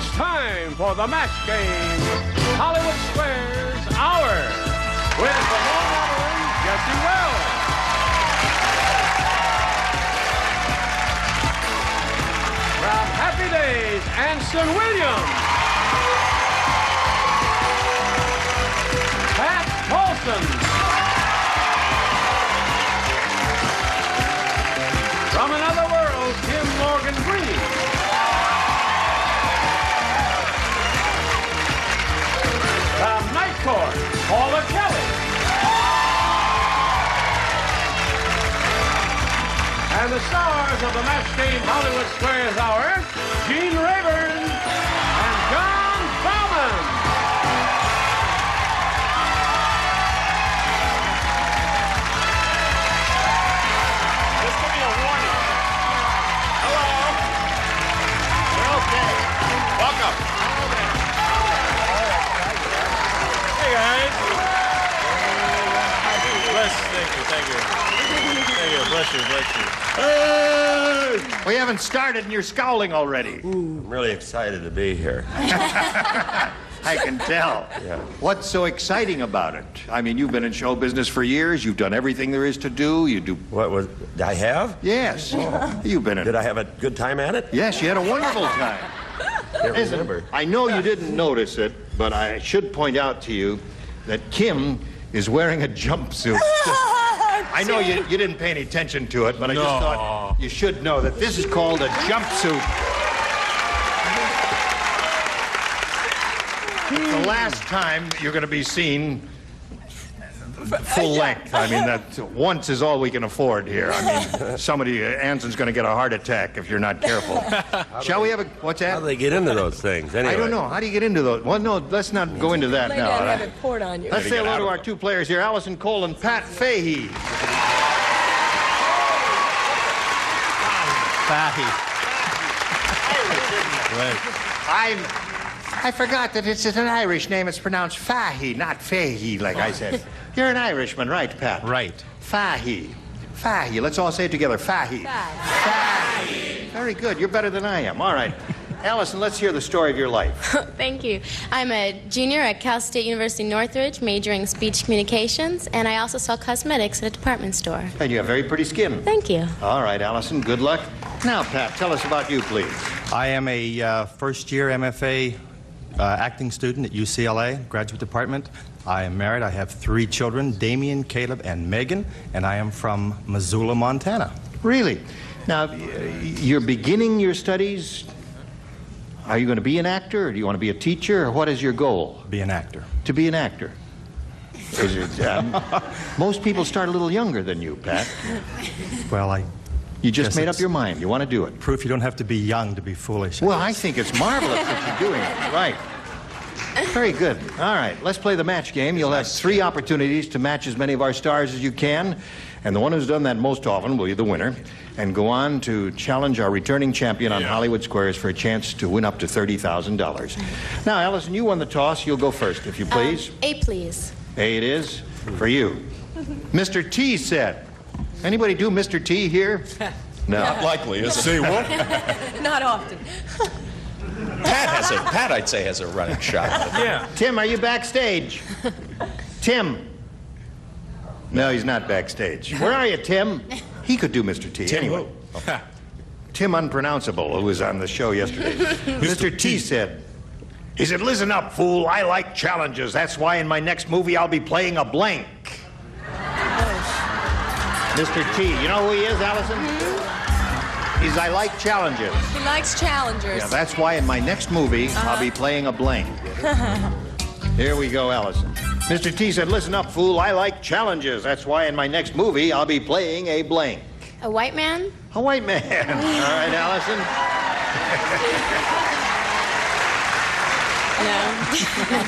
It's time for the match game, Hollywood Squares Hour, with Ramon Allen, Jesse Wells. From Happy Days, Anson Williams. Pat Paulson. From Another World, Tim Morgan Green. From Night Court, Paula Kelly. And the stars of the match game Hollywood Squares Hour, Gene Rayburn and John Bauman. Just give me a warning. Hello. You're okay. Welcome. Hey, guys. Bless you. Thank you. Thank you. Bless you. Hey! We haven't started and you're scowling already. I'm really excited to be here. I can tell. Yeah. What's so exciting about it? I mean, you've been in show business for years. You've done everything there is to do. You do... What was... I have? Yes. You've been in... Did I have a good time at it? Yes, you had a wonderful time. Can't remember. I know you didn't notice it, but I should point out to you that Kim is wearing a jumpsuit. I know you didn't pay any attention to it, but I just thought you should know that this is called a jumpsuit. It's the last time you're going to be seen full length. I mean, that once is all we can afford here. I mean, Anson's going to get a heart attack if you're not careful. Shall we have a... What's that? How do they get into those things, anyway? I don't know. How do you get into those? Well, no, let's not go into that now. Lay down, have it poured on you. Let's say hello to our two players here, Allison Cole and Pat Fahey. I forgot that it's an Irish name. It's pronounced Fahey, not Fahey, like I said. You're an Irishman, right, Pat? Right. Fahey. Fahey. Let's all say it together. Fahey. Fahey. Very good. You're better than I am. All right. Allison, let's hear the story of your life. Thank you. I'm a junior at Cal State University Northridge, majoring in speech communications, and I also sell cosmetics at a department store. And you have very pretty skin. Thank you. All right, Allison, good luck. Now, Pat, tell us about you, please. I am a first-year MFA acting student at UCLA, graduate department. I am married. I have 3 children, Damien, Caleb, and Megan, and I am from Missoula, Montana. Really? Now, you're beginning your studies. Are you going to be an actor, or do you want to be a teacher, or what is your goal? Be an actor. To be an actor. Is it, most people start a little younger than you, Pat. Well, You just Yes, made up it's- your mind. You want to do it. proof you don't have to be young to be foolish. Well, I think it's marvelous that you're doing it. Right. Very good. All right, let's play the match game. You'll have 3 opportunities to match as many of our stars as you can, and the one who's done that most often will be the winner, and go on to challenge our returning champion on Hollywood Squares for a chance to win up to $30,000. Now, Allison, you won the toss. You'll go first, if you please. A, please. A it is for you. Mr. T said. Anybody do Mr. T here? No. Not likely, is it? See, what? Not often. Pat, I'd say, has a running shot. Yeah. Tim, are you backstage? Tim. No, he's not backstage. Where are you, Tim? He could do Mr. T. Tim anyway. who? Tim Unpronounceable, who was on the show yesterday. Mr. T said, he said, listen up, fool. I like challenges. That's why in my next movie I'll be playing a blank. Mr. T. You know who he is, Allison? He's I like challenges. He likes challengers. Yeah, that's why in my next movie I'll be playing a blank. Here we go, Allison. Mr. T said, listen up, fool. I like challenges. That's why in my next movie I'll be playing a blank. A white man? A white man. All right, Allison. No.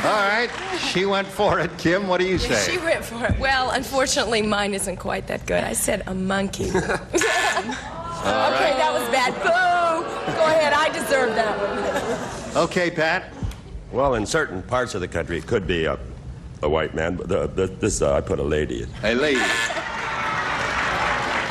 All right. She went for it. Kim, what do you say? She went for it. Well, unfortunately, mine isn't quite that good. I said a monkey. Okay, that was bad. Boo! Go ahead. I deserve that one. Okay, Pat. Well, in certain parts of the country, it could be a white man, but this I put a lady in. A lady.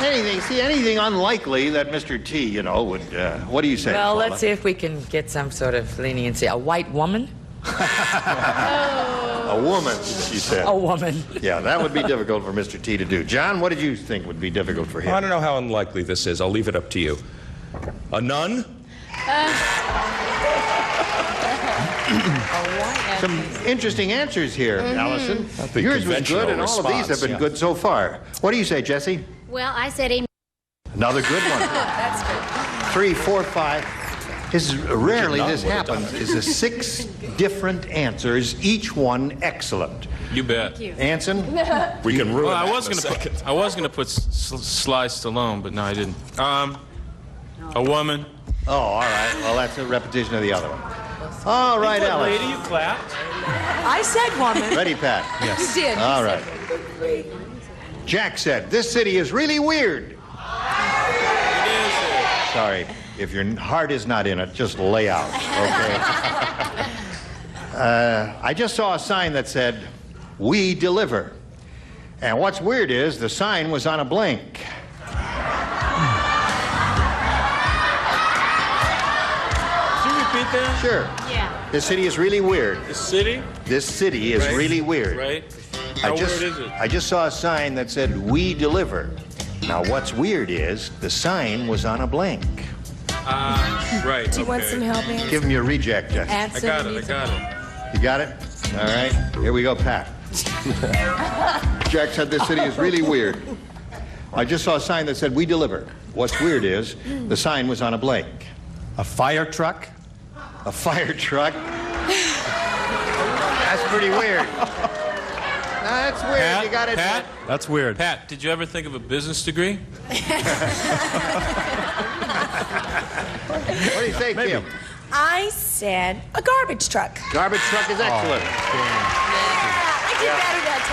Anything unlikely that Mr. T, you know, would, what do you say? Well, Paula? let's see if we can get some sort of leniency. A white woman? A woman, she said. A woman. Yeah, that would be difficult for Mr. T to do. John, what did you think would be difficult for him? I don't know how unlikely this is. I'll leave it up to you. A nun? Some interesting answers here, Allison. the Yours was good, and all of these have response, been yeah. good so far. What do you say, Jesse? Well, I said a... Another good one. That's good. 3, 4, 5. Rarely None this would have happens. done Is a 6 different answers, each one excellent. You bet. Anson? We can ruin Well, I that was in a gonna second. put Sly Stallone, but no, I didn't. A woman. Oh, all right. Well, that's a repetition of the other one. All right, Alice. Lady, you clapped. I said woman. Ready, Pat? You did. You All said right. Jack said, this city is really weird. It is. Sorry. If your heart is not in it, just lay out, okay? I just saw a sign that said, we deliver. And what's weird is the sign was on a blank. Could you repeat that? Sure. Yeah. This city is really weird. The city? This city is Right. really weird. Right. How weird is it? I just saw a sign that said, we deliver. Now, what's weird is the sign was on a blank. Right. Do you want some help, Anson? Give him your reject, Jack. I got it. You got it? All right. Here we go, Pat. Jack said this city is really weird. I just saw a sign that said, we deliver. What's weird is the sign was on a blank. A fire truck? A fire truck? That's pretty weird. That's weird. Pat, You got it. Pat, That's weird. Pat, did you ever think of a business degree? What do you say, Kim? I said a garbage truck. Garbage truck is excellent. I did better that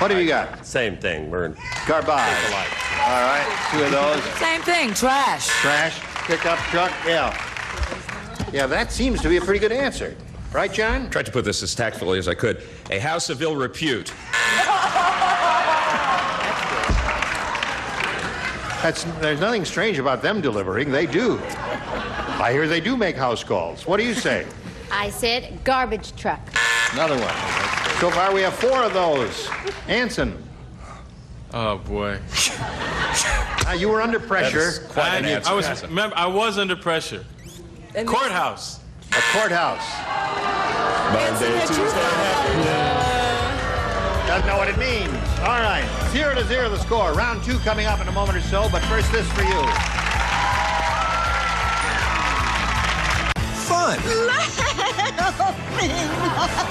What have you got? Same thing. We're Garbage. All right. 2 of those. Same thing, trash. Trash, pickup truck. Yeah. Yeah, that seems to be a pretty good answer. Right, John? Tried to put this as tactfully as I could. A house of ill repute. There's nothing strange about them delivering. They do. I hear they do make house calls. What do you say? I said garbage truck. Another one. So far, we have 4 of those. Anson, Oh boy. you were under pressure. That's quite an answer. I was under pressure. time. Courthouse. A courthouse. Monday, Tuesday, Doesn't know what it means. All right. 0-0 the score. Round 2 coming up in a moment or so, but first this for you. Fun.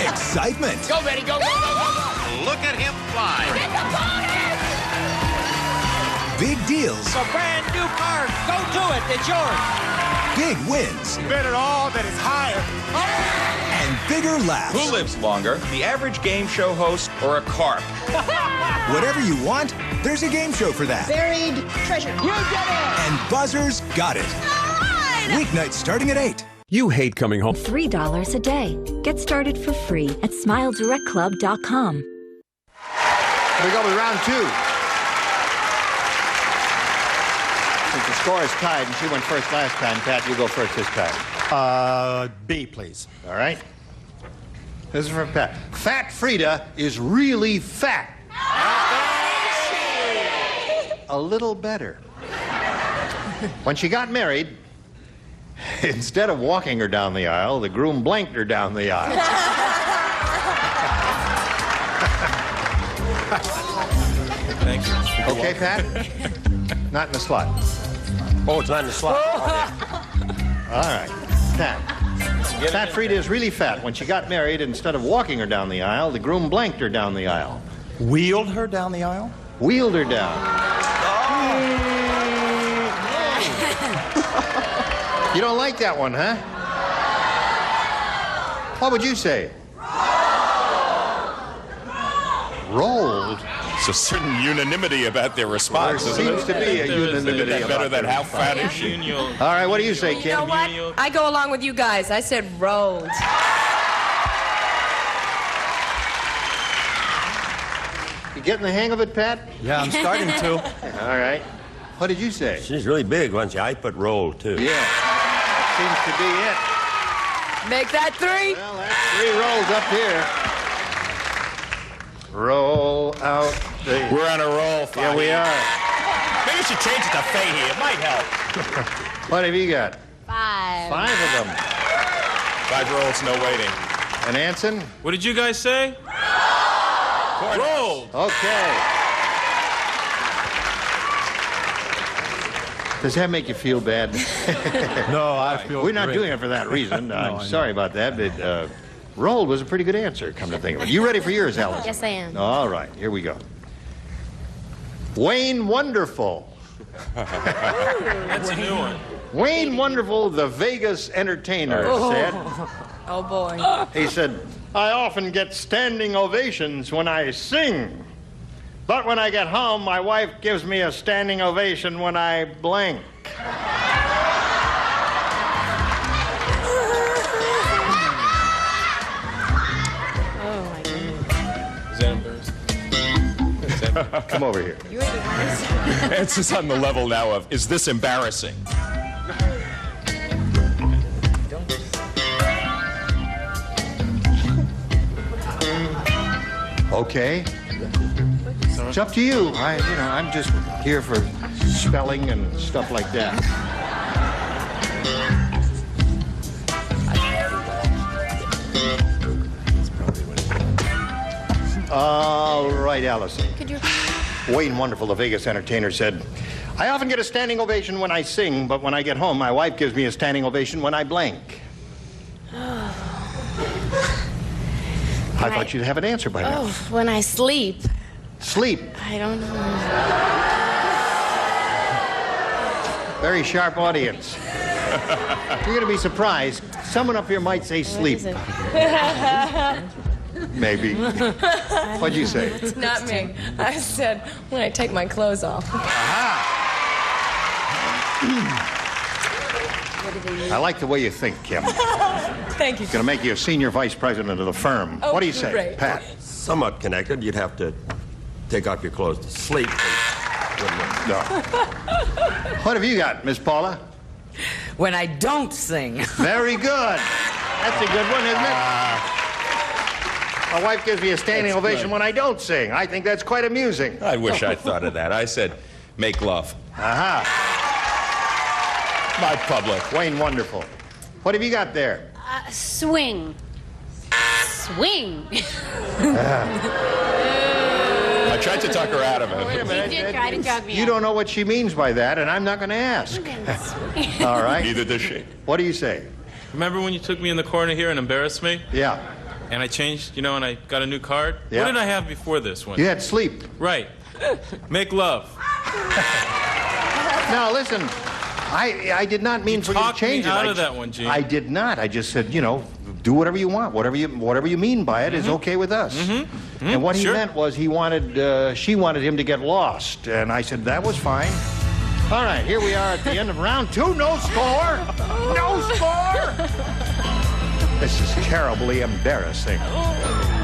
Excitement. Go, Betty, go, go, go, go, go. Look at him fly. Big deals. It's a brand new car. Go do it. It's yours. Big wins. Bet it all that is higher. And bigger laughs. Who lives longer, the average game show host or a carp? Whatever you want, there's a game show for that. Buried treasure. You did it! And Buzzers got it. All right! Weeknights starting at 8. You hate coming home. $3 a day. Get started for free at SmileDirectClub.com. We go with round 2. Since the score is tied and she went first last time, Pat, you go first this time. B, please. All right. This is from Pat. Fat Frida is really fat. A little better. When she got married, instead of walking her down the aisle, the groom blanked her down the aisle. Thank you. Okay, Pat? Not in the slot. Oh, it's not in the slot. All right. Pat. Fat Frida is really fat. When she got married, instead of walking her down the aisle, the groom blanked her down the aisle. Wheeled her down the aisle? Wheeled her down. You don't like that one, huh? What would you say? Rolled? It's a certain unanimity about their response. There isn't seems it? to be a unanimity Better about than their how fat is she? All right, what do you say, Kim? You know what? I go along with you guys. I said rolled. getting the hang of it, Pat? Yeah, I'm starting to. All right. What did you say? She's really big, wasn't she? I put roll, too. Yeah. Seems to be it. Make that 3. Well, that's 3 rolls up here. Roll out the... We're on a roll, Fahey. Yeah, we are. Maybe you should change it to Fahey. It might help. What have you got? 5. 5 of them. 5 rolls, no waiting. And Anson? What did you guys say? Roll. Okay. Does that make you feel bad? No, I feel We're not great. doing it for that reason. I'm I sorry about that, but roll was a pretty good answer, come to think of it. You ready for yours, Alice? Yes, I am. All right, here we go. Wayne Wonderful. That's a new one. Wayne Wonderful, the Vegas entertainer, said. Oh, boy. He said, I often get standing ovations when I sing. But when I get home, my wife gives me a standing ovation when I blank. Oh, my goodness. Is that embarrassing? Come over here. You're the worst. It's just on the level now of, is this embarrassing? Okay. It's up to you. I'm just here for spelling and stuff like that. All right, Allison. Could you... Wayne Wonderful, the Vegas entertainer, said, I often get a standing ovation when I sing, but when I get home, my wife gives me a standing ovation when I blank. I thought you'd have an answer by now. Oh, when I sleep. Sleep. I don't know. Very sharp audience. You're going to be surprised. Someone up here might say sleep. What is it? Maybe. What'd you say? It's not me. I said when I take my clothes off. I like the way you think, Kim. Thank you. It's going to make you a senior vice president of the firm. Oh, What do you say, great. Pat? Somewhat connected. You'd have to take off your clothes to sleep. No. What have you got, Miss Paula? When I don't sing. Very good. That's a good one, isn't it? My wife gives me a standing ovation when I don't sing. I think that's quite amusing. I wish I'd thought of that. I said, make love. Aha. My public. Wayne Wonderful. What have you got there? Swing. Swing. I tried to talk her out of Wait a it. minute. You did try to jog me You out. don't know what she means by that, and I'm not going to ask. All right. Neither does she. What do you say? Remember when you took me in the corner here and embarrassed me? Yeah. And I changed, and I got a new card? Yeah. What did I have before this one? You had sleep. Right. Make love. Now, listen, I did not mean for you to talked change me it. out of that one, Gene. I did not. I just said, do whatever you want. Whatever you mean by it is okay with us. And what he Sure. meant was she wanted him to get lost. And I said, that was fine. All right, here we are at the end of round 2. No score. No score. This is terribly embarrassing.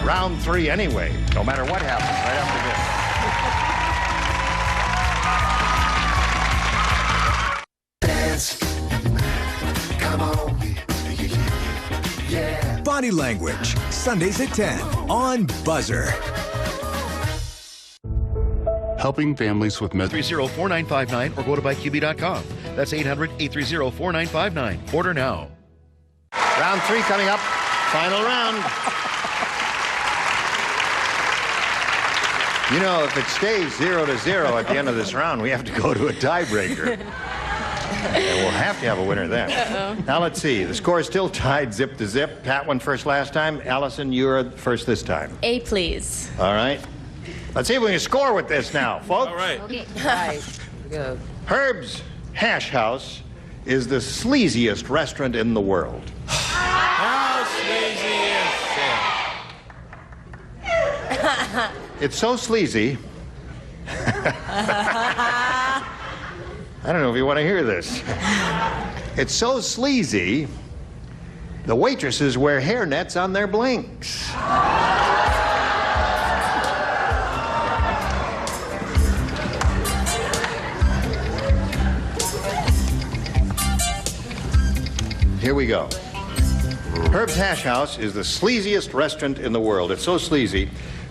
Round 3 anyway, no matter what happens right after this. Come on. Yeah. Body Language, Sundays at 10 on Buzzer. Helping families with 830-4959 or go to buyqb.com. That's 800-830-4959. Order now. Round 3 coming up. Final round. If it stays 0-0 at the end of this round, we have to go to a tiebreaker. And we'll have to have a winner then. Now let's see. The score is still tied, zip to zip. Pat went first last time. Allison, you're first this time. A, please. All right. Let's see if we can score with this now, folks. All right. Okay. Right. Go. Herb's Hash House is the sleaziest restaurant in the world. How sleazy is it? It's so sleazy. I don't know if you want to hear this. It's so sleazy, the waitresses wear hairnets on their blinks. Here we go. Herb's Hash House is the sleaziest restaurant in the world. It's so sleazy,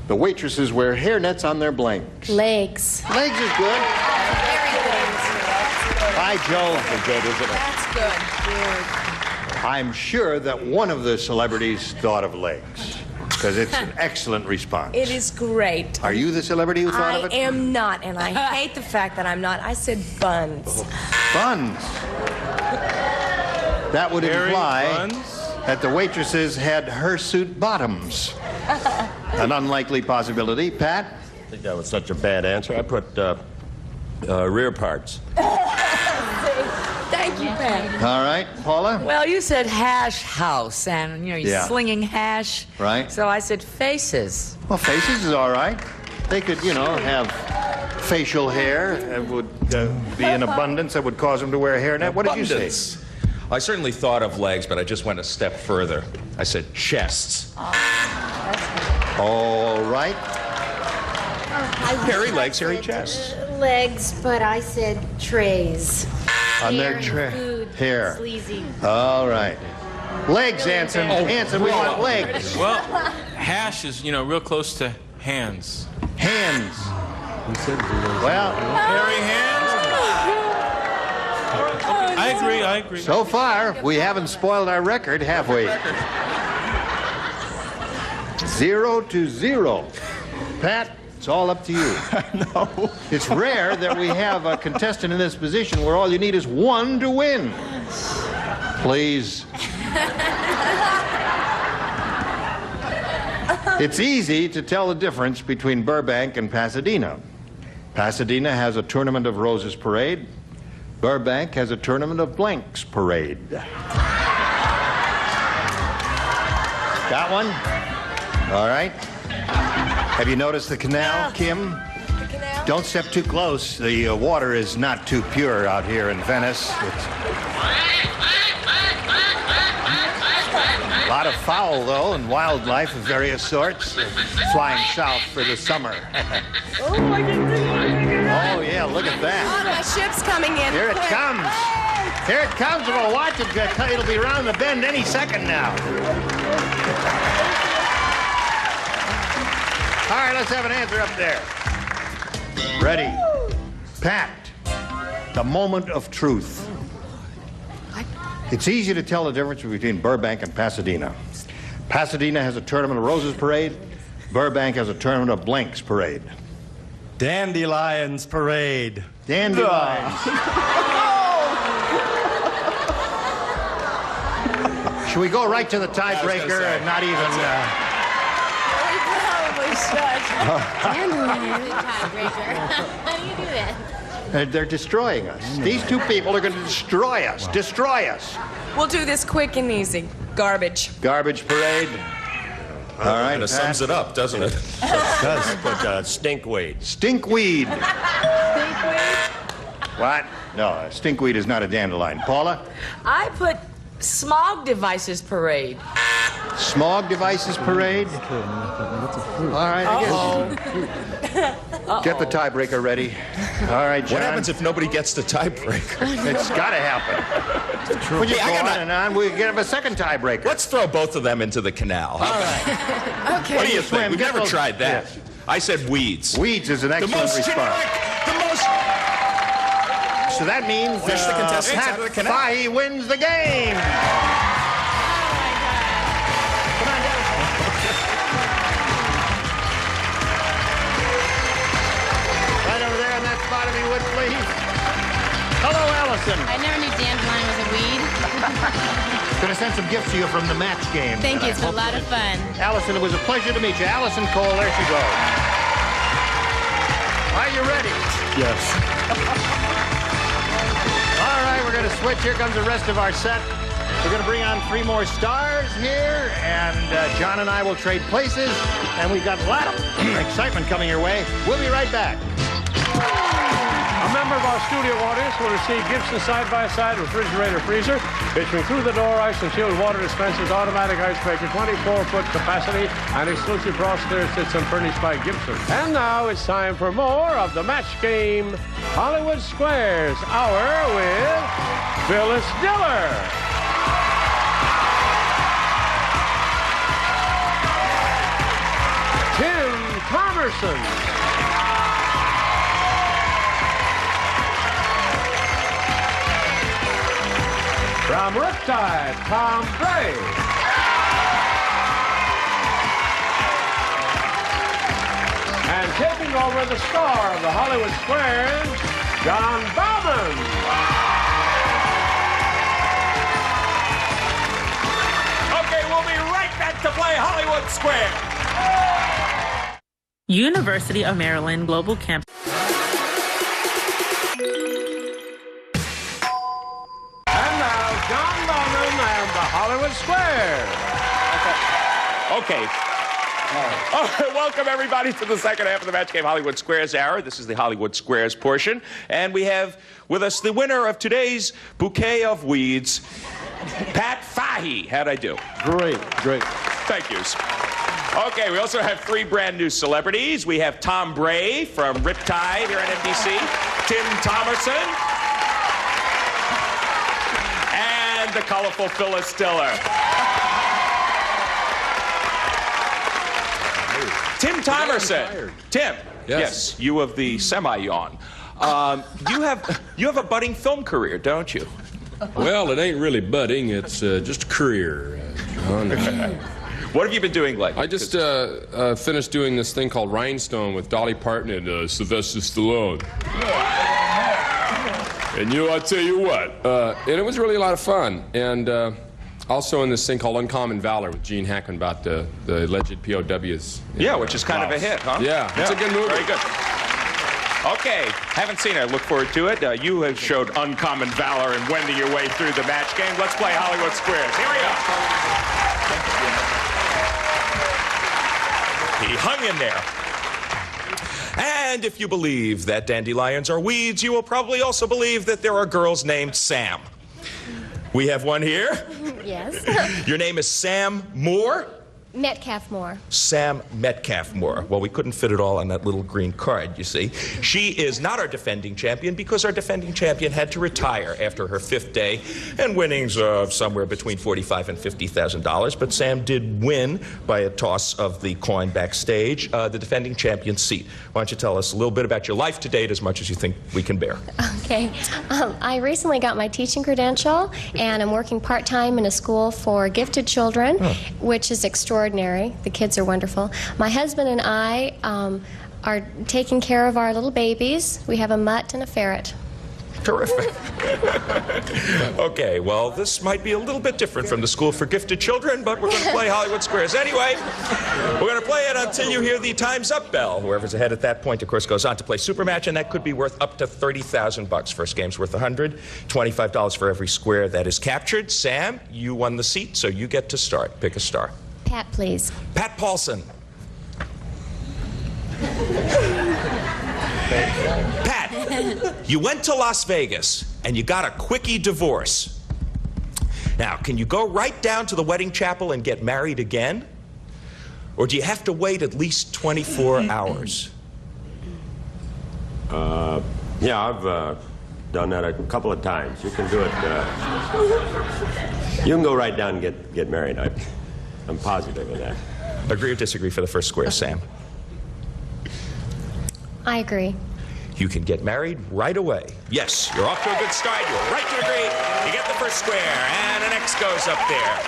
the waitresses wear hairnets on their blanks. Legs. Legs is good. Very good. Hi, Joe. Good, isn't it? That's good. I'm sure that one of the celebrities thought of legs, because it's an excellent response. It is great. Are you the celebrity who thought of it? I am not, and I hate the fact that I'm not. I said buns. Buns. That would imply that the waitresses had hirsute bottoms. An unlikely possibility. Pat? I think that was such a bad answer. I put rear parts. Thank you, Pat. All right, Paula? Well, you said hash house, and you're Yeah. slinging hash. Right. So I said faces. Well, faces is all right. They could, have facial hair. It would be in abundance that would cause them to wear a hairnet. What did you say? Abundance. I certainly thought of legs, but I just went a step further. I said chests. All right. Hairy legs, hairy chests. Legs, but I said trays. On their hair. Sleazy. All right. Legs, Anson. Anson, we want legs. Well, hash is, real close to hands. Hands. Well, Hairy hands? I agree. so far, we haven't spoiled our record, have we? 0-0. Pat, it's all up to you. No. It's rare that we have a contestant in this position where all you need is one to win. Please. It's easy to tell the difference between Burbank and Pasadena. Pasadena has a Tournament of Roses parade. Burbank has a Tournament of Blanks parade. Got one? All right. Have you noticed the canal, Kim? The canal? Don't step too close. The water is not too pure out here in Venice. A lot of fowl, though, and wildlife of various sorts flying south for the summer. Oh, I can see it. Oh, yeah, look at Oh, that. my ship's coming in. Here it Quick. comes. Here it comes. We'll watch it. It'll be around the bend any second now. All right, let's have an answer up there. Ready? Pat, the moment of truth. It's easy to tell the difference between Burbank and Pasadena. Pasadena has a Tournament of Roses parade. Burbank has a Tournament of Blanks parade. Dandelions parade. Dandelions. Should we go right to the tiebreaker and not even... We probably should. How do you do that? They're destroying us. These two people are going to destroy us. Destroy us. We'll do this quick and easy. Garbage. Garbage parade. All right, Kind of sums it up, doesn't it? does. Put stinkweed. Stinkweed. What? No, stinkweed is not a dandelion. Paula? I put smog devices parade. Smog devices parade. All right, I guess. Get the tiebreaker ready. All right, John. What happens if nobody gets the tiebreaker? It's got to happen. We'll just go on and on. We'll get a second tiebreaker. Let's throw both of them into the canal. All right. Okay. What do you Swim, think? We've get never those- tried that. Yes. I said weeds. Weeds is an excellent most response. generic, the most... So that means Fish the contestants out of the canal. Fahy wins the game. Right over there in that spot, if you would, please. Hello, Allison. I never knew dandelion was a weed. Going to send some gifts to you from the match game. Thank you. It's a lot of fun. Allison, it was a pleasure to meet you. Allison Cole, there she goes. Are you ready? Yes. All right, we're going to switch. Here comes the rest of our set. We're going to bring on 3 more stars here, and John and I will trade places, and we've got a lot of excitement coming your way. We'll be right back. A member of our studio audience will receive Gibson side-by-side refrigerator freezer featuring through-the-door ice and chilled water dispensers, automatic ice maker, 24-foot capacity, and exclusive frost clear system furnished by Gibson. And now it's time for more of the match game, Hollywood Squares Hour with Phyllis Diller. Tim Thomerson. From Riptide, Tom Bray. And taking over the star of the Hollywood Squares, John Bauman. Okay, we'll be right back to play Hollywood Square. University of Maryland Global Campus. And now, John Bauman and the Hollywood Square. Okay. All right, welcome everybody to the second half of the Match Game Hollywood Squares Hour. This is the Hollywood Squares portion. And we have with us the winner of today's Bouquet of Weeds, Pat Fahey. How'd I do? Great. Thank you. Okay, we also have three brand new celebrities. We have Tom Bray from Riptide here on NBC, Tim Thomerson, and the colorful Phyllis Diller. Tim Thomerson. Tim. Yes. You of the semi-yawn. You have a budding film career, don't you? Well, it ain't really budding. It's just a career, John. What have you been doing lately? I just finished doing this thing called Rhinestone with Dolly Parton and Sylvester Stallone. And I tell you what, and it was really a lot of fun. And also in this thing called Uncommon Valor with Gene Hackman about the alleged POWs. Yeah, which is kind of a hit, huh? Yeah, it's a good movie. Very good. Okay, haven't seen it. I look forward to it. You have showed uncommon valor in wending your way through the match game. Let's play Hollywood Squares. Here we go. He hung in there. And if you believe that dandelions are weeds, you will probably also believe that there are girls named Sam. We have one here. Yes. Your name is Sam Moore? Metcalf Moore. Sam Metcalf Moore. Well, we couldn't fit it all on that little green card, you see. She is not our defending champion because our defending champion had to retire after her 5th day and winnings of somewhere between $45,000 and $50,000. But Sam did win by a toss of the coin backstage, the defending champion's seat. Why don't you tell us a little bit about your life to date as much as you think we can bear? Okay. I recently got my teaching credential, and I'm working part-time in a school for gifted children, which is extraordinary. The kids are wonderful. My husband and I are taking care of our little babies. We have a mutt and a ferret. Terrific. Okay, well, this might be a little bit different from the School for Gifted Children, but we're going to play Hollywood Squares anyway. We're going to play it until you hear the Time's Up bell. Whoever's ahead at that point, of course, goes on to play Supermatch, and that could be worth up to $30,000. First game's worth $100, $25 for every square that is captured. Sam, you won the seat, so you get to start. Pick a star. Pat, please. Pat Paulson. Pat, you went to Las Vegas and you got a quickie divorce. Now, can you go right down to the wedding chapel and get married again? Or do you have to wait at least 24 hours? Yeah, I've done that a couple of times. You can do it. You can go right down and get married. I'm positive of that. Agree or disagree for the first square, Sam? I agree. You can get married right away. Yes, you're off to a good start. You're right to agree. You get the first square, and an X goes up there.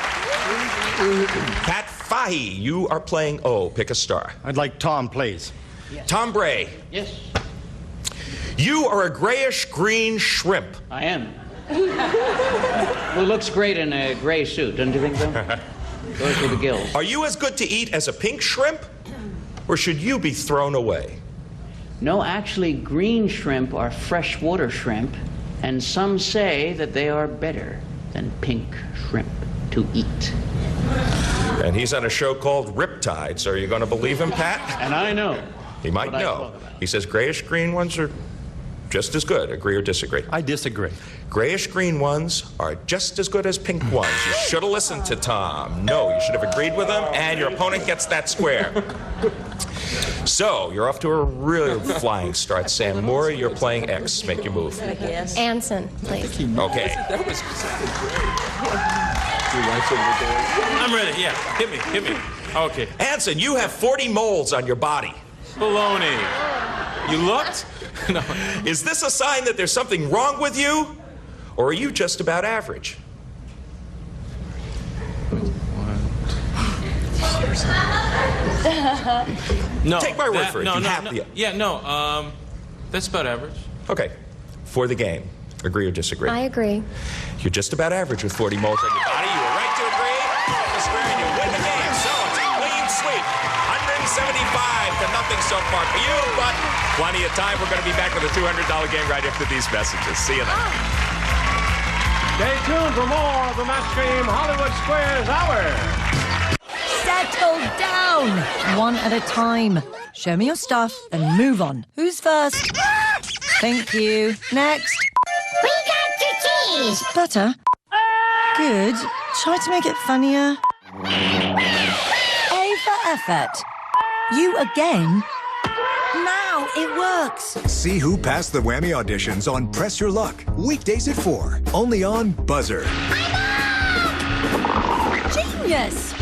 Pat Fahey, you are playing O. Pick a star. I'd like Tom, please. Yes. Tom Bray. Yes. You are a grayish-green shrimp. I am. Well, looks great in a gray suit, don't you think so? Goes with the gills. Are you as good to eat as a pink shrimp? Or should you be thrown away? No, actually, green shrimp are freshwater shrimp, and some say that they are better than pink shrimp to eat. And he's on a show called Riptide, so are you going to believe him, Pat? And I know. He might know. He says grayish-green ones are just as good. Agree or disagree? I disagree. Grayish-green ones are just as good as pink ones. You should have listened to Tom. No, you should have agreed with him, and your opponent gets that square. So, you're off to a really flying start, Sam Moore. You're playing X. Make your move. Anson, please. Okay. That was I'm ready, yeah. Hit me. Okay. Anson, you have 40 moles on your body. Baloney. You looked? No. Is this a sign that there's something wrong with you? Or are you just about average? No. Take my word for it. That's about average. Okay. For the game. Agree or disagree? I agree. You're just about average with 40 moles on your body. You were right to agree. Disagree, and you win the game. So it's a clean sweep. 175 to nothing so far for you, but plenty of time. We're going to be back with a $200 game right after these messages. See you then. Stay tuned for more of the Match Game Hollywood Squares Hour. Settle down. One at a time. Show me your stuff and move on. Who's first? Thank you. Next. We got your cheese. Butter. Good. Try to make it funnier. A for effort. You again? Now it works. See who passed the Whammy auditions on Press Your Luck. Weekdays at 4. Only on Buzzer. Genius.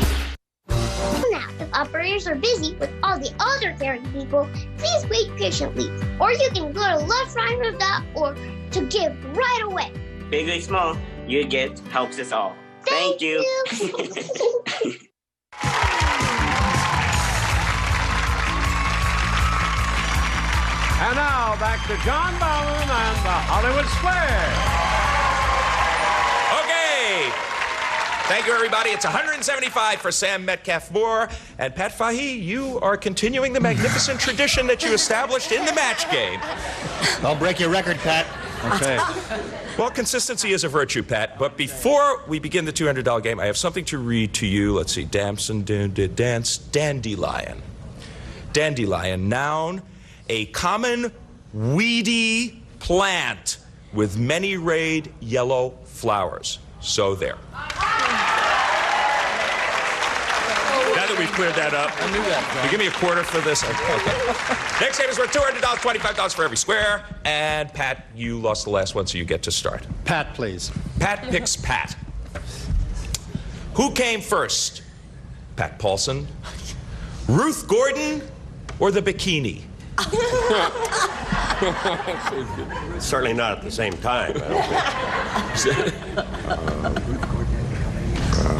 Now, if operators are busy with all the other caring people, please wait patiently. Or you can go to lefttriangle.org to give right away. Big or small, your gift helps us all. Thank you. And now back to John Bowen and the Hollywood Square. Okay. Thank you, everybody. It's 175 for Sam Metcalf-Moore. And Pat Fahey, you are continuing the magnificent tradition that you established in the match game. I'll break your record, Pat. Okay. Well, consistency is a virtue, Pat. But before we begin the $200 game, I have something to read to you. Let's see. Dance, dandelion. Dandelion, noun, a common weedy plant with many rayed yellow flowers. So there. Now that we've cleared that up, I knew that. You give me a quarter for this. Okay. Next game is worth $200, $25 for every square. And Pat, you lost the last one, so you get to start. Pat, please. Pat picks Pat. Who came first? Pat Paulson, Ruth Gordon, or the bikini? Certainly not at the same time.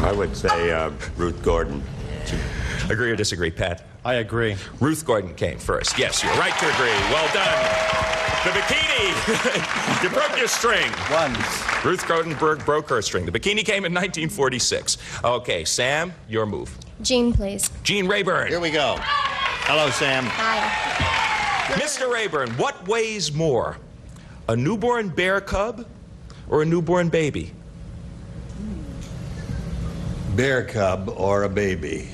I would say Ruth Gordon. Agree or disagree, Pat? I agree. Ruth Gordon came first. Yes, you're right to agree. Well done. The bikini. You broke your string. One. Ruth Gordon broke her string. The bikini came in 1946. Okay, Sam, your move. Jean, please. Gene Rayburn. Here we go. Hello, Sam. Hi. Mr. Rayburn, what weighs more? A newborn bear cub or a newborn baby? Bear cub or a baby?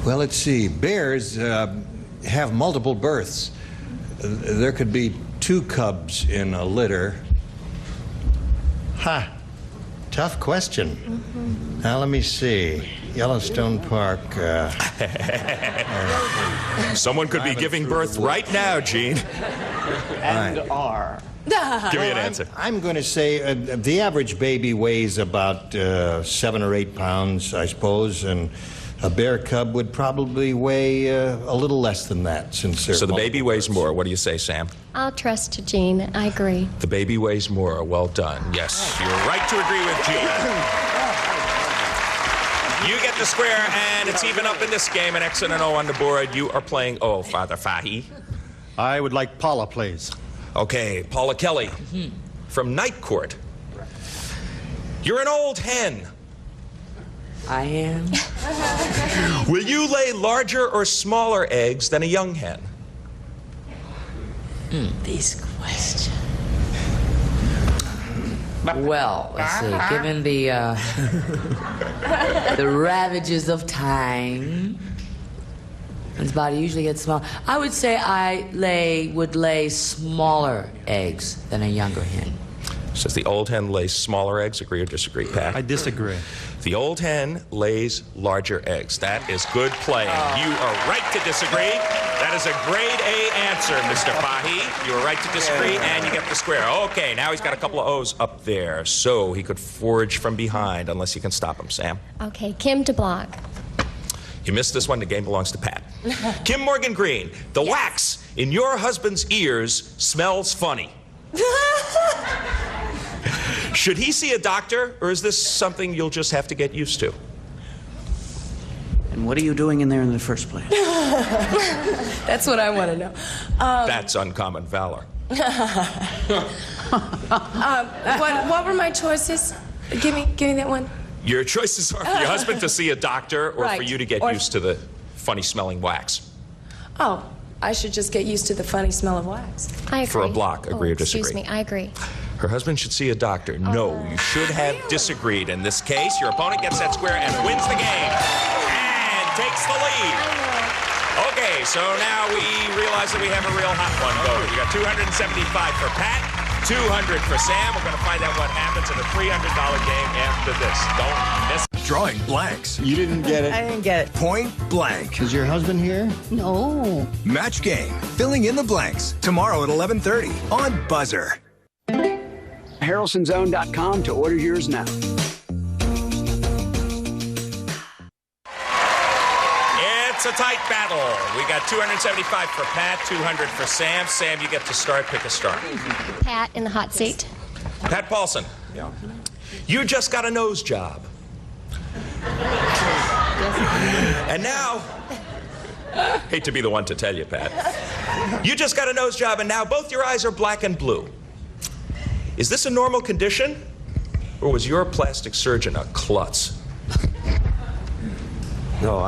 Well, let's see. Bears have multiple births. There could be 2 cubs in a litter. Ha! Tough question. Now, let me see. Yellowstone Park. Someone could be giving birth right now, Gene. And are. Give me an answer. I'm going to say the average baby weighs about 7 or 8 pounds, I suppose, and a bear cub would probably weigh a little less than that, since they're So the baby weighs more. What do you say, Sam? I'll trust Jean. I agree. The baby weighs more. Well done. Yes, you're right to agree with Gene. You get the square, and it's even up in this game. An X and an O on the board. You are playing O, Father Fahey. I would like Paula, please. Okay, Paula Kelly from Night Court. You're an old hen. I am. Will you lay larger or smaller eggs than a young hen? These questions. Well, let's see. Given the the ravages of time, its body usually gets small. I would say I would lay smaller eggs than a younger hen. Says the old hen lays smaller eggs. Agree or disagree, Pat? I disagree. The old hen lays larger eggs. That is good playing. You are right to disagree. That is a grade A answer, Mr. Fahy. You were right to disagree, and you get the square. Okay, now he's got a couple of O's up there, so he could forge from behind, unless you can stop him, Sam. Okay, Kim DeBlock. You missed this one. The game belongs to Pat. Kim Morgan Green, the wax in your husband's ears smells funny. Should he see a doctor, or is this something you'll just have to get used to? And what are you doing in there in the first place? That's what I want to know. That's uncommon valor. What were my choices? Give me that one. Your choices are for your husband to see a doctor, or for you to get used to the funny-smelling wax. Oh, I should just get used to the funny smell of wax. I agree. For a block, agree or disagree? Excuse me, I agree. Her husband should see a doctor. No, you should have disagreed. In this case, your opponent gets that square and wins the game. And takes the lead. Okay, so now we realize that we have a real hot one going. We got 275 for Pat, 200 for Sam. We're going to find out what happens in a $300 game after this. Don't miss it. Drawing blanks. You didn't get it. I didn't get it. Point blank. Is your husband here? No. Match game. Filling in the blanks. Tomorrow at 11:30 on Buzzer. HarrelsonZone.com to order yours now. It's a tight battle. We got 275 for Pat, 200 for Sam. Sam, you get to start. Pick a star. Pat in the hot seat. Pat Paulson. Yeah. You just got a nose job. And now, hate to be the one to tell you, Pat. You just got a nose job, and now both your eyes are black and blue. Is this a normal condition, or was your plastic surgeon a klutz? No,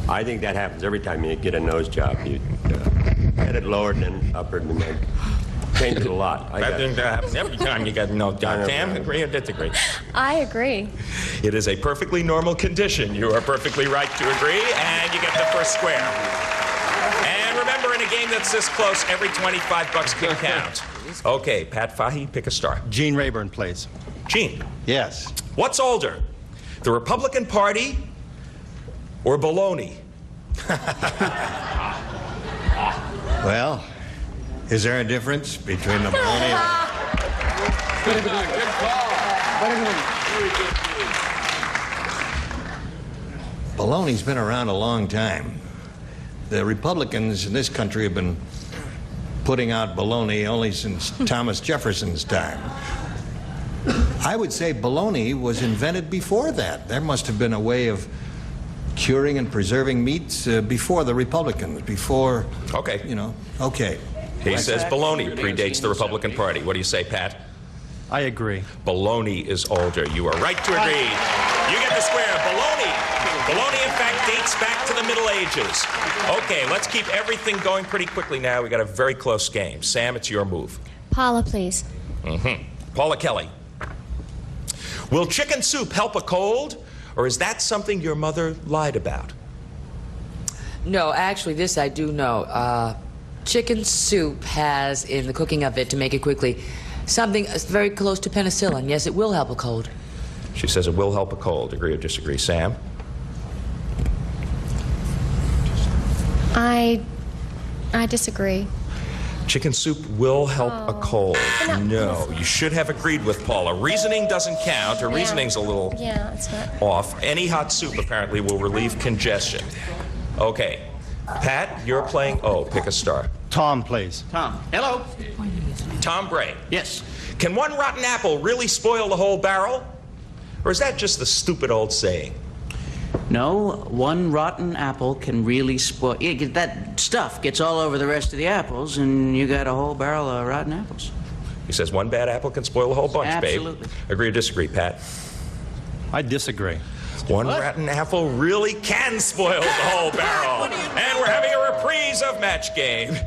I think that happens every time you get a nose job. You get it lowered and then upward, and then change it a lot. I think that happens every time you get a nose job. Sam, agree or disagree? I agree. It is a perfectly normal condition. You are perfectly right to agree, and you get the first square. And remember, in a game that's this close, every 25 bucks can count. Okay, Pat Fahy, pick a star. Gene Rayburn, please. Gene. Yes. What's older, the Republican Party or baloney? Well, is there a difference between the baloney and... Baloney's been around a long time. The Republicans in this country have been putting out baloney only since Thomas Jefferson's time. I would say baloney was invented before that. There must have been a way of curing and preserving meats before the Republicans, before... Okay. You know, okay. He says baloney predates the Republican Party. What do you say, Pat? I agree. Baloney is older. You are right to agree. You get the square. Baloney. Baloney, in fact, dates back to the Middle Ages. Okay, let's keep everything going pretty quickly now. We got a very close game. Sam, it's your move. Paula, please. Paula Kelly. Will chicken soup help a cold, or is that something your mother lied about? No, actually, this I do know. Chicken soup has, in the cooking of it, to make it quickly, something very close to penicillin. Yes, it will help a cold. She says it will help a cold. Agree or disagree? Sam? I disagree. Chicken soup will help a cold. No, you should have agreed with Paula. Reasoning doesn't count. Her reasoning's a little it's not. off. Any hot soup, apparently, will relieve congestion. Okay. Pat, you're playing O. Pick a star. Tom, please. Tom. Hello. Tom Bray. Yes. Can one rotten apple really spoil the whole barrel? Or is that just the stupid old saying? No, one rotten apple can really spoil. That stuff gets all over the rest of the apples, and you got a whole barrel of rotten apples. He says one bad apple can spoil the whole bunch, Absolutely. babe. Agree or disagree, Pat? I disagree. One rotten apple really can spoil the whole barrel. And we're having a reprise of Match Game.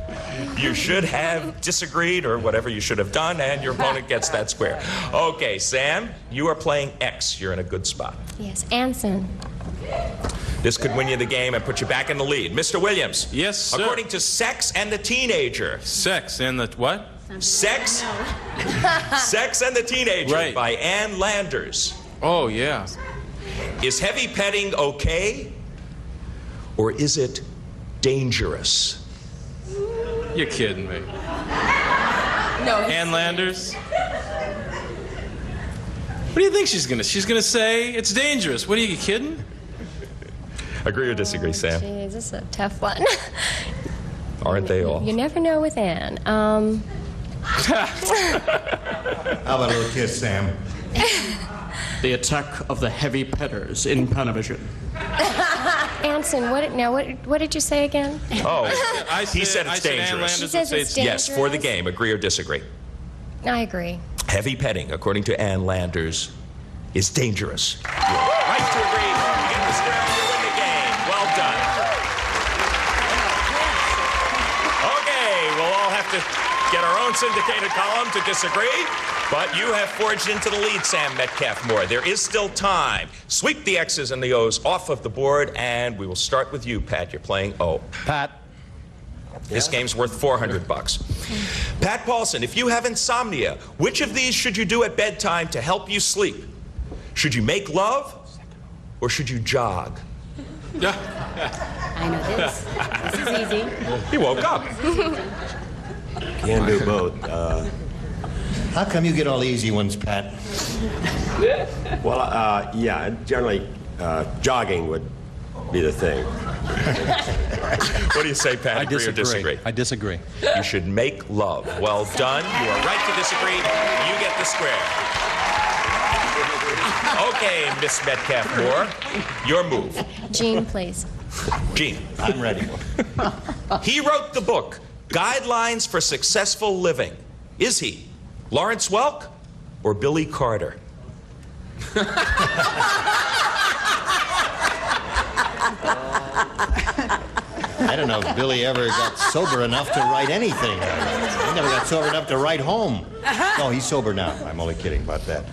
You should have disagreed, or whatever you should have done, and your opponent gets that square. Okay, Sam, you are playing X. You're in a good spot. Yes, Anson. This could win you the game and put you back in the lead. Mr. Williams. Yes, sir. According to Sex and the Teenager. Sex and the what? Sex? Sex and the Teenager Right. by Ann Landers. Oh, yeah. Is heavy petting okay? Or is it dangerous. You're kidding me. No. Ann Landers? What do you think she's gonna? She's gonna say it's dangerous. What are you kidding? Agree or disagree, Sam? Jeez, this is a tough one. Aren't they all? You never know with Anne. How about a little kiss, Sam? The Attack of the Heavy Petters in Panavision. Anson, what did you say again? Oh, he said it's dangerous. He says it's dangerous. Yes, for the game. Agree or disagree? I agree. Heavy petting, according to Ann Landers, is dangerous. You're right to agree. You get the square and you win the game. Well done. Okay, we'll all have to get our own syndicated column to disagree, but you have forged into the lead, Sam Metcalf-Moore. There is still time. Sweep the X's and the O's off of the board, and we will start with you, Pat. You're playing O. Pat. This game's worth $400. Pat Paulson, if you have insomnia, which of these should you do at bedtime to help you sleep? Should you make love, or should you jog? I know this. This is easy. He woke up. Can't do both. How come you get all the easy ones, Pat? Well, yeah, generally jogging would be the thing. What do you say, Pat? Agree or disagree? I disagree. You should make love. Well done. You are right to disagree. You get the square. Okay, Miss Metcalf-Moore, your move. Gene, please. Gene. I'm ready. He wrote the book, Guidelines for Successful Living. Is he Lawrence Welk or Billy Carter? I don't know if Billy ever got sober enough to write anything. He never got sober enough to write home. No, he's sober now. I'm only kidding about that.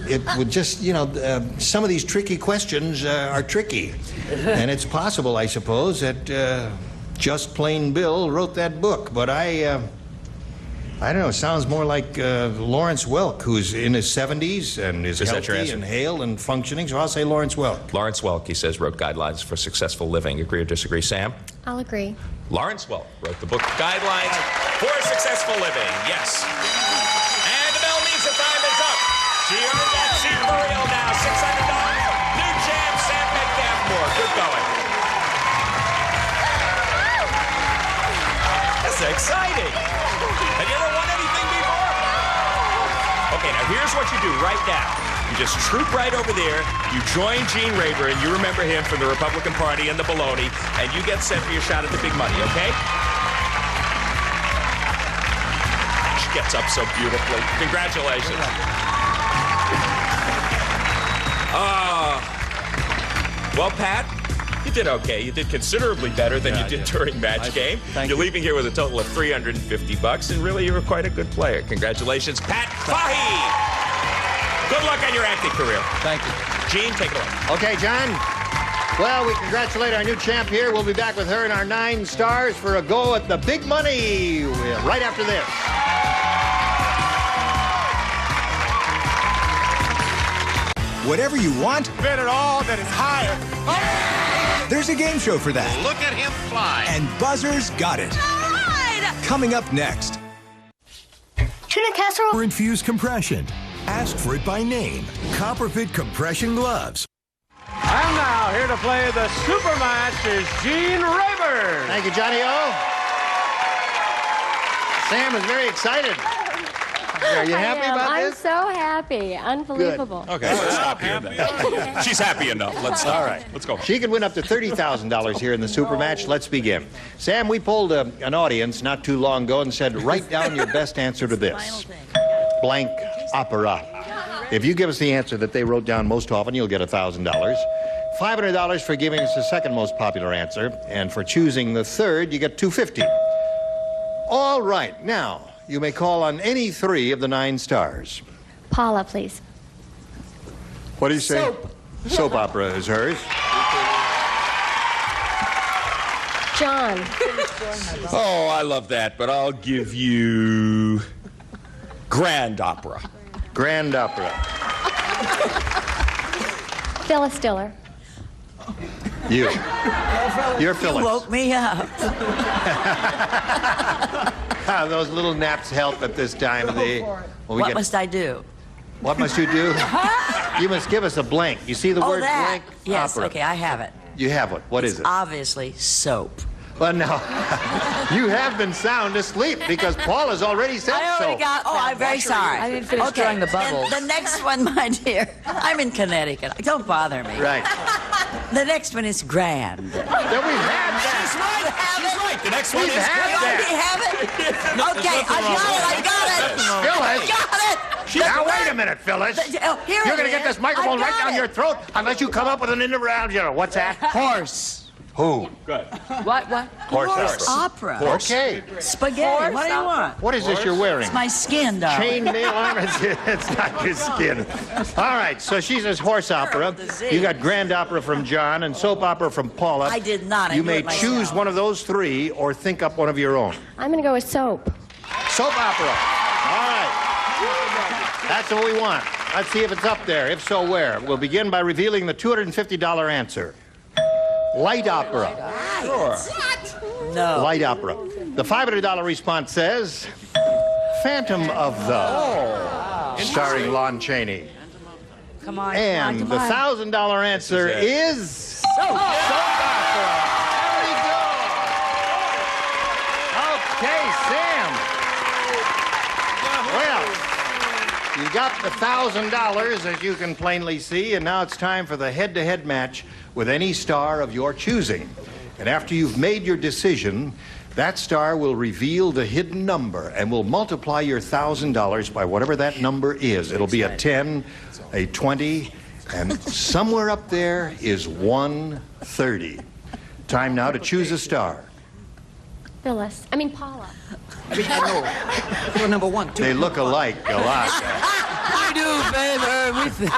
It would just, some of these tricky questions are tricky. And it's possible, I suppose, that Just Plain Bill wrote that book. But I don't know, it sounds more like Lawrence Welk, who's in his 70s and is healthy and hale and functioning, so I'll say Lawrence Welk. Lawrence Welk, he says, wrote Guidelines for Successful Living. Agree or disagree, Sam? I'll agree. Lawrence Welk wrote the book, Guidelines for Successful Living. Yes. And the bell means the time is up. She earned that seat for real now. $600. New champ, Sam Metcalf-Moore. Good going. That's exciting. Have you ever won anything before? Okay, now here's what you do right now. You just troop right over there, you join Gene Rayburn, you remember him from the Republican Party and the baloney, and you get set for your shot at the big money, okay? She gets up so beautifully. Congratulations. Well, Pat, you did okay. You did considerably better than you did during match game. You're leaving here with a total of $350, and really, you were quite a good player. Congratulations, Pat Fahey. Good luck on your acting career. Thank you. Gene, take it away. Okay, John. Well, we congratulate our new champ here. We'll be back with her and our 9 stars for a go at the big money right after this. Whatever you want, bet it all that is higher. There's a game show for that. Look at him fly. And Buzzer's got it. All right. Coming up next. Tuna casserole or infused compression. Ask for it by name. Copperfit compression gloves. And now, here to play the super match is Gene Rayburn. Thank you, Johnny O. Sam is very excited. Are you happy about I'm this? so happy. Unbelievable. Good. Okay, let's stop here then. She's happy enough. Let's stop. All right. Let's go. She can win up to $30,000 here in the super match. Let's begin. Sam, we polled an audience not too long ago and said, write down your best answer to this. Blank opera. If you give us the answer that they wrote down most often, you'll get $1,000. $500 for giving us the second most popular answer. And for choosing the third, you get $250. All right. Now, you may call on any 3 of the 9 stars. Paula, please. What do you say? Soap. Soap opera is hers. John. Oh, I love that, but I'll give you Grand Opera. Grand Opera. Phyllis Diller. You. You're Phyllis. You woke me up. Those little naps help at this time of the... What must I do? What must you do? You must give us a blank. You see the word that. blank? Yes, Opera. okay, I have it. You have it. What is it? Obviously, soap. Well, no. You have been sound asleep because Paul has already said so. I already got. Oh, I'm very sorry. I didn't finish drawing the bubbles. The next one, my dear. I'm in Connecticut. Don't bother me. Right. The next one is grand. Then we've had that. She's right. The next one We've is had great. that. We have it. Okay, I got it. Phyllis. Got it. Now, wait a minute, Phyllis. Here You're it going to get is. this microphone I right got down it. your throat unless you come up with an interround. What's that? Horse. Who? Good. What? Horse Opera. Okay. Spaghetti. What do you want? What is this you're wearing? It's my skin, darling. Chainmail armor? It's not your skin. All right, so she says horse opera. You got grand opera from John and soap opera from Paula. I did not. I You knew may it myself. choose one of those three or think up one of your own. I'm going to go with soap. Soap opera. All right. That's what we want. Let's see if it's up there. If so, where? We'll begin by revealing the $250 answer. Light opera. Sure. No. Light opera. The $500 response says Phantom of the, starring Lon Chaney. Come on. And come the on. $1,000 answer is soap opera. Very good. Okay, Sam. Well, you got the $1,000, as you can plainly see, and now it's time for the head-to-head match with any star of your choosing. And after you've made your decision, that star will reveal the hidden number and will multiply your $1,000 by whatever that number is. It'll be a 10, a 20, and somewhere up there is 130. Time now to choose a star. Phyllis. I mean, Paula. You're number one, too. They look alike a lot. We do, baby.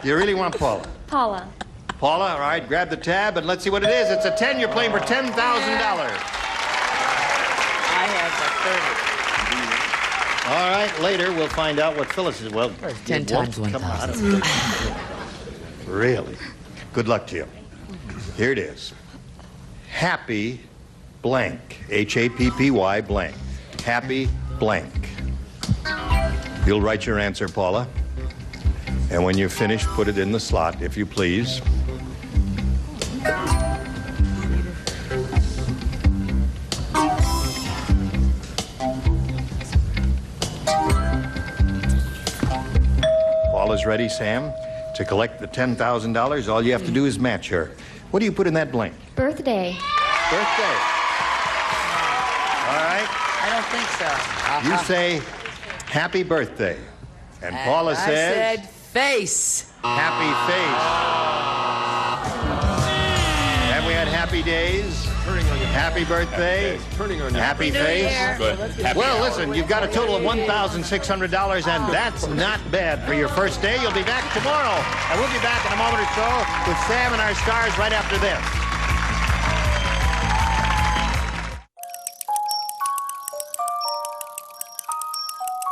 You really want Paula? Paula. Paula, all right, grab the tab and let's see what it is. It's a 10. You're playing for $10,000. I have All right, later we'll find out what Phyllis is. Well, 10 times 1,000. Really? Good luck to you. Here it is. Happy blank. Happy blank. Happy blank. You'll write your answer, Paula. And when you're finished, put it in the slot, if you please. Paula's ready, Sam, to collect the $10,000. All you have to do is match her. What do you put in that blank? Birthday. Birthday. All right. I don't think so. You say happy birthday. And Paula I says said face. happy face. Have we had happy days? Happy birthday. Happy face. Good. Happy Well, hour. listen, you've got a total of $1,600, and that's not bad for your first day. You'll be back tomorrow. And we'll be back in a moment or so with Sam and our stars right after this.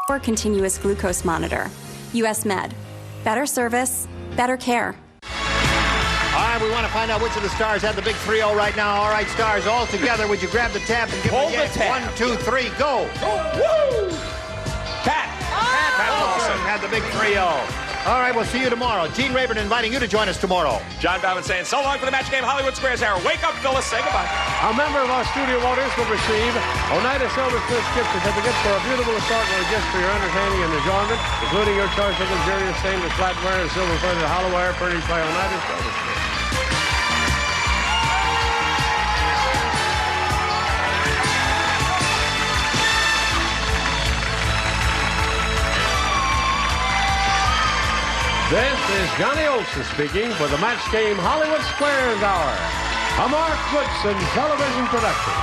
Or continuous glucose monitor. US Med. Better service, better care. All right, we want to find out which of the stars have the big 3-0 right now. All right, stars, all together. Would you grab the tab and give Hold me a the tab. 1, 2, 3, go. Woo! Pat. Pat Wilson had the big 3-0. All right, we'll see you tomorrow. Gene Rayburn inviting you to join us tomorrow. John Bauman saying so long for the match game. Hollywood Squares Hour. Wake up, Phyllis. Say goodbye. A member of our studio audience will receive Oneida Silver Cliff gift certificate for a beautiful assortment of gifts for your entertaining and enjoyment, including your choice of luxurious stainless flatware and silver-plated hollowware furnished by Oneida Silver Cliff. This is Johnny Olson speaking for the match game Hollywood Squares Hour, a Mark Goodson television production.